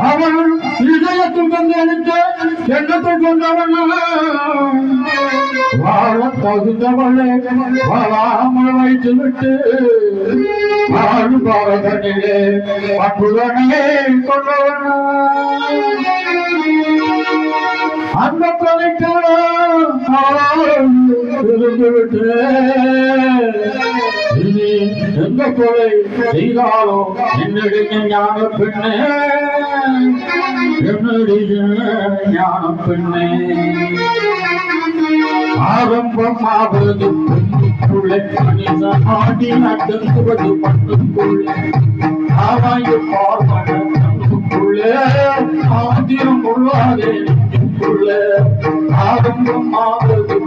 அவன் இதயத்தில் வந்து அளித்த எண்ணத்தை கொண்டவன் வாழ தகுந்தவளை வாழாமல் வைத்து விட்டு வாழ்பவனிலே பண்புடனே கொண்டவன் அந்த தலைக்காக இருந்துவிட்டு இனி எந்த கொலை செய்தாலோ என்னுடைய ஞான பெண்ணே என்னுடைய ஞான பெண்ணே ஆரம்பமாவது பெண்ணுக்குள்ளே மனித ஆடி நடுங்குவது பண்ணுக்குள்ளே ஆவாய பார்வன தங்குக்குள்ளே ஆதிரம் உள்ளாதே நெஞ்சுக்குள்ளே ஆரம்பமாவது